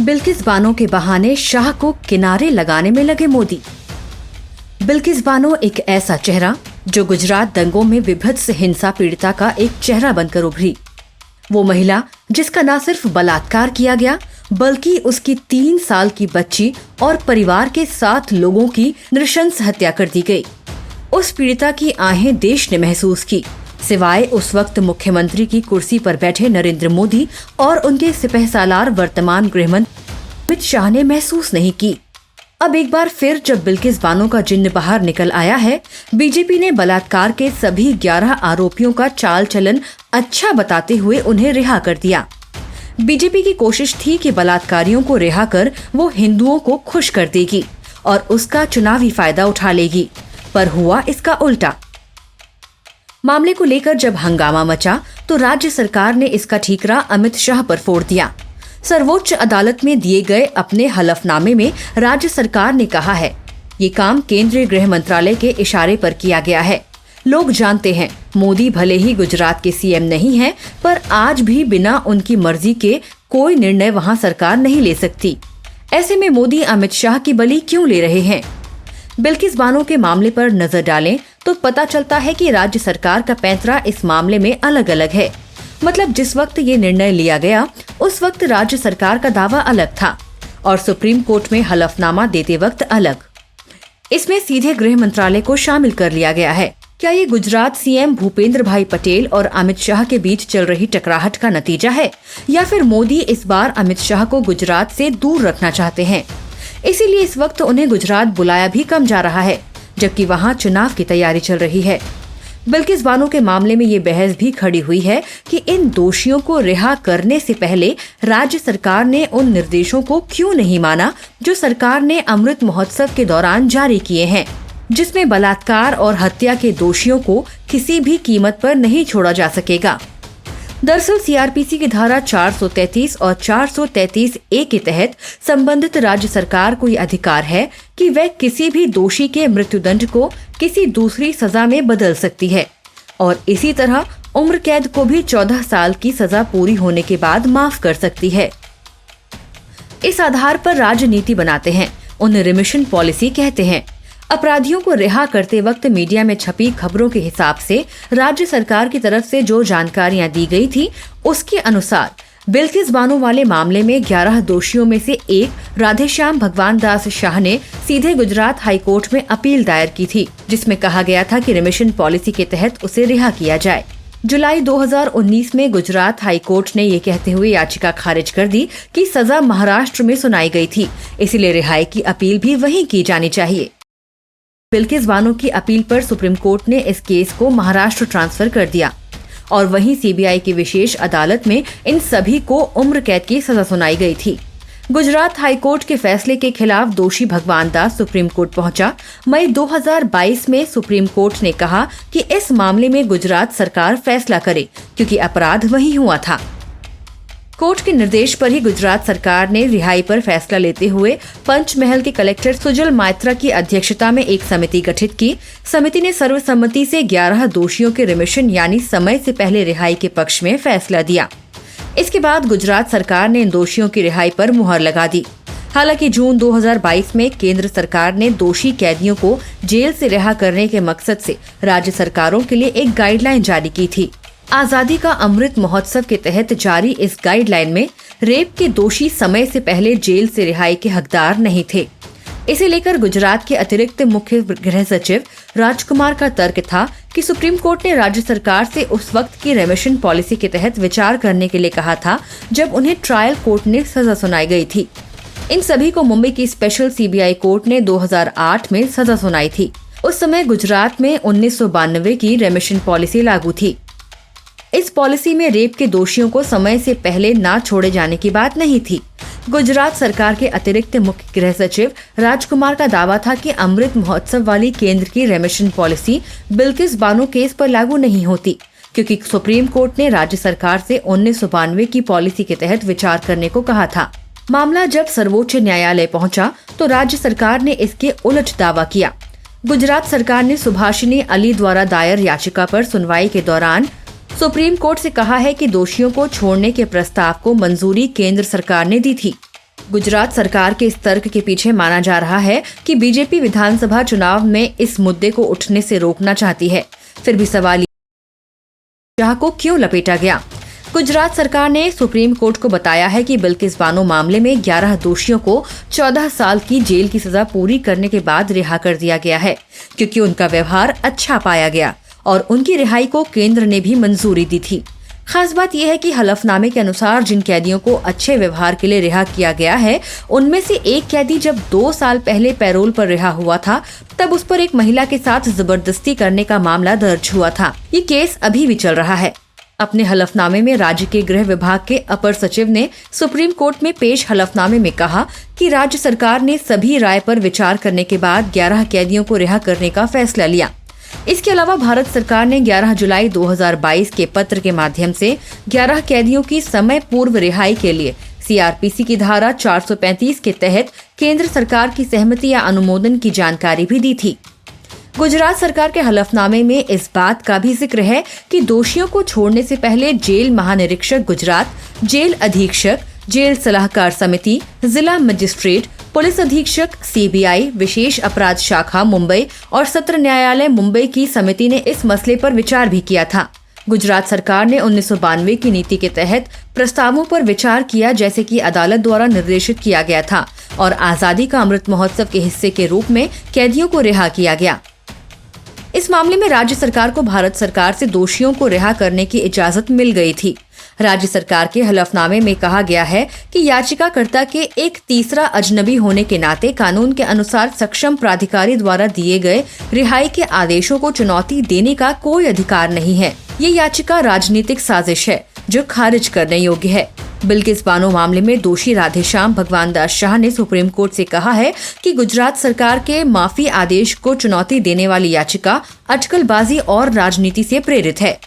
बिल्किस बानो के बहाने शाह को किनारे लगाने में लगे मोदी। बिल्किस बानो एक ऐसा चेहरा जो गुजरात दंगों में विभत्स हिंसा पीड़िता का एक चेहरा बनकर उभरी। वो महिला जिसका न सिर्फ बलात्कार किया गया बल्कि उसकी 3 साल की बच्ची और परिवार के 7 लोगों की नृशंस हत्या कर दी गई। उस पीड़िता की आहें देश ने महसूस की, सिवाय उस वक्त मुख्यमंत्री की कुर्सी पर बैठे नरेंद्र मोदी और उनके सिपहसालार वर्तमान गृहमंत्री अमित शाह ने महसूस नहीं की। अब एक बार फिर जब बिल्किस बानो का जिन्न बाहर निकल आया है, बीजेपी ने बलात्कार के सभी 11 आरोपियों का चाल चलन अच्छा बताते हुए उन्हें रिहा कर दिया। बीजेपी की कोशिश थी कि बलात्कारियों को रिहा कर वो हिंदुओं को खुश कर देगी और उसका चुनावी फायदा उठा लेगी, पर हुआ इसका उल्टा। मामले को लेकर जब हंगामा मचा तो राज्य सरकार ने इसका ठीकरा अमित शाह पर फोड़ दिया। सर्वोच्च अदालत में दिए गए अपने हलफनामे में राज्य सरकार ने कहा है, ये काम केंद्रीय गृह मंत्रालय के इशारे पर किया गया है। लोग जानते हैं मोदी भले ही गुजरात के सीएम नहीं हैं, पर आज भी बिना उनकी मर्जी के कोई निर्णय वहां सरकार नहीं ले सकती। ऐसे में मोदी अमित शाह की बलि क्यों ले रहे हैं? बिल्किस बानो के मामले पर नजर डालें तो पता चलता है कि राज्य सरकार का पैंतरा इस मामले में अलग अलग है। मतलब जिस वक्त ये निर्णय लिया गया उस वक्त राज्य सरकार का दावा अलग था और सुप्रीम कोर्ट में हलफनामा देते वक्त अलग। इसमें सीधे गृह मंत्रालय को शामिल कर लिया गया है। क्या ये गुजरात सीएम भूपेंद्र भाई पटेल और अमित शाह के बीच चल रही टकराहट का नतीजा है, या फिर मोदी इस बार अमित शाह को गुजरात से दूर रखना चाहते हैं? इसीलिए इस वक्त उन्हें गुजरात बुलाया भी कम जा रहा है, जबकि वहां चुनाव की तैयारी चल रही है। बिल्किस बानो के मामले में ये बहस भी खड़ी हुई है कि इन दोषियों को रिहा करने से पहले राज्य सरकार ने उन निर्देशों को क्यों नहीं माना जो सरकार ने अमृत महोत्सव के दौरान जारी किए हैं, जिसमें बलात्कार और हत्या के दोषियों को किसी भी कीमत पर नहीं छोड़ा जा सकेगा। दरअसल सीआरपीसी की धारा 433 और 433 ए के तहत संबंधित राज्य सरकार को ये अधिकार है कि वह किसी भी दोषी के मृत्युदंड को किसी दूसरी सजा में बदल सकती है और इसी तरह उम्र कैद को भी 14 साल की सजा पूरी होने के बाद माफ कर सकती है। इस आधार पर राजनीति बनाते हैं, उन्हें रिमिशन पॉलिसी कहते हैं। अपराधियों को रिहा करते वक्त मीडिया में छपी खबरों के हिसाब से राज्य सरकार की तरफ से जो जानकारियां दी गई थी उसके अनुसार बिल्किस बानो वाले मामले में 11 दोषियों में से एक राधेश्याम भगवान दास शाह ने सीधे गुजरात हाईकोर्ट में अपील दायर की थी, जिसमें कहा गया था कि रिमिशन पॉलिसी के तहत उसे रिहा किया जाए। जुलाई 2019 में गुजरात हाईकोर्ट ने ये कहते हुए याचिका खारिज कर दी कि सजा महाराष्ट्र में सुनाई गई थी, इसलिए रिहाई की अपील भी वहीं की जानी चाहिए। बिल्किस बानो की अपील पर सुप्रीम कोर्ट ने इस केस को महाराष्ट्र ट्रांसफर कर दिया और वहीं सीबीआई की विशेष अदालत में इन सभी को उम्र कैद की सजा सुनाई गई थी। गुजरात हाईकोर्ट के फैसले के खिलाफ दोषी भगवान दास सुप्रीम कोर्ट पहुंचा। मई 2022 में सुप्रीम कोर्ट ने कहा कि इस मामले में गुजरात सरकार फैसला करे क्योंकि अपराध वहीं हुआ था। कोर्ट के निर्देश पर ही गुजरात सरकार ने रिहाई पर फैसला लेते हुए पंचमहल के कलेक्टर सुजल मात्रा की अध्यक्षता में एक समिति गठित की। समिति ने सर्वसम्मति से 11 दोषियों के रिमिशन यानी समय से पहले रिहाई के पक्ष में फैसला दिया। इसके बाद गुजरात सरकार ने इन दोषियों की रिहाई पर मुहर लगा दी। हालांकि जून 2022 में केंद्र सरकार ने दोषी कैदियों को जेल से रिहा करने के मकसद से राज्य सरकारों के लिए एक गाइडलाइन जारी की थी। आजादी का अमृत महोत्सव के तहत जारी इस गाइडलाइन में रेप के दोषी समय से पहले जेल से रिहाई के हकदार नहीं थे। इसे लेकर गुजरात के अतिरिक्त मुख्य गृह सचिव राजकुमार का तर्क था कि सुप्रीम कोर्ट ने राज्य सरकार से उस वक्त की रेमिशन पॉलिसी के तहत विचार करने के लिए कहा था जब उन्हें ट्रायल कोर्ट ने सजा सुनाई गई थी। इन सभी को मुंबई की स्पेशल सीबीआई कोर्ट ने 2008 में सजा सुनाई थी। उस समय गुजरात में 1992 की रेमिशन पॉलिसी लागू थी। इस पॉलिसी में रेप के दोषियों को समय से पहले ना छोड़े जाने की बात नहीं थी। गुजरात सरकार के अतिरिक्त मुख्य गृह सचिव राजकुमार का दावा था कि अमृत महोत्सव वाली केंद्र की remission policy Bilkis Bano case पर लागू नहीं होती, क्योंकि सुप्रीम कोर्ट ने राज्य सरकार से 1992 की पॉलिसी के तहत विचार करने को कहा था। मामला जब सर्वोच्च न्यायालय पहुंचा तो राज्य सरकार ने इसके उलट दावा किया। गुजरात सरकार ने सुभाषिनी अली द्वारा दायर याचिका पर सुनवाई के दौरान सुप्रीम कोर्ट से कहा है कि दोषियों को छोड़ने के प्रस्ताव को मंजूरी केंद्र सरकार ने दी थी। गुजरात सरकार के इस तर्क के पीछे माना जा रहा है कि बीजेपी विधानसभा चुनाव में इस मुद्दे को उठने से रोकना चाहती है। फिर भी सवाल शाह को क्यों लपेटा गया? गुजरात सरकार ने सुप्रीम कोर्ट को बताया है कि बिल्किस बानो मामले में 11 दोषियों को 14 साल की जेल की सजा पूरी करने के बाद रिहा कर दिया गया है, क्योंकि उनका व्यवहार अच्छा पाया गया और उनकी रिहाई को केंद्र ने भी मंजूरी दी थी। खास बात यह है कि हलफनामे के अनुसार जिन कैदियों को अच्छे व्यवहार के लिए रिहा किया गया है, उनमें से एक कैदी जब 2 साल पहले पैरोल पर रिहा हुआ था, तब उस पर एक महिला के साथ जबरदस्ती करने का मामला दर्ज हुआ था। ये केस अभी भी चल रहा है। अपने हलफनामे में राज्य के गृह विभाग के अपर सचिव ने सुप्रीम कोर्ट में पेश हलफनामे में कहा कि राज्य सरकार ने सभी राय पर विचार करने के बाद 11 कैदियों को रिहा करने का फैसला लिया। इसके अलावा भारत सरकार ने 11 जुलाई 2022 के पत्र के माध्यम से 11 कैदियों की समय पूर्व रिहाई के लिए सीआरपीसी की धारा 435 के तहत केंद्र सरकार की सहमति या अनुमोदन की जानकारी भी दी थी। गुजरात सरकार के हलफनामे में इस बात का भी जिक्र है कि दोषियों को छोड़ने से पहले जेल महानिरीक्षक गुजरात, जेल अधीक्षक, जेल सलाहकार समिति, जिला मजिस्ट्रेट, पुलिस अधीक्षक, सीबीआई, विशेष अपराध शाखा मुंबई और सत्र न्यायालय मुंबई की समिति ने इस मसले पर विचार भी किया था। गुजरात सरकार ने 1992 की नीति के तहत प्रस्तावों पर विचार किया, जैसे कि अदालत द्वारा निर्देशित किया गया था, और आजादी का अमृत महोत्सव के हिस्से के रूप में कैदियों को रिहा किया गया। इस मामले में राज्य सरकार को भारत सरकार से दोषियों को रिहा करने की इजाजत मिल गई थी। राज्य सरकार के हलफनामे में कहा गया है कि याचिकाकर्ता के एक तीसरा अजनबी होने के नाते कानून के अनुसार सक्षम प्राधिकारी द्वारा दिए गए रिहाई के आदेशों को चुनौती देने का कोई अधिकार नहीं है। ये याचिका राजनीतिक साजिश है जो खारिज करने योग्य है। बिल्किस बानो मामले में दोषी राधेश्याम भगवान दास शाह ने सुप्रीम कोर्ट से कहा है कि गुजरात सरकार के माफी आदेश को चुनौती देने वाली याचिका अटकलबाजी और राजनीति से प्रेरित है।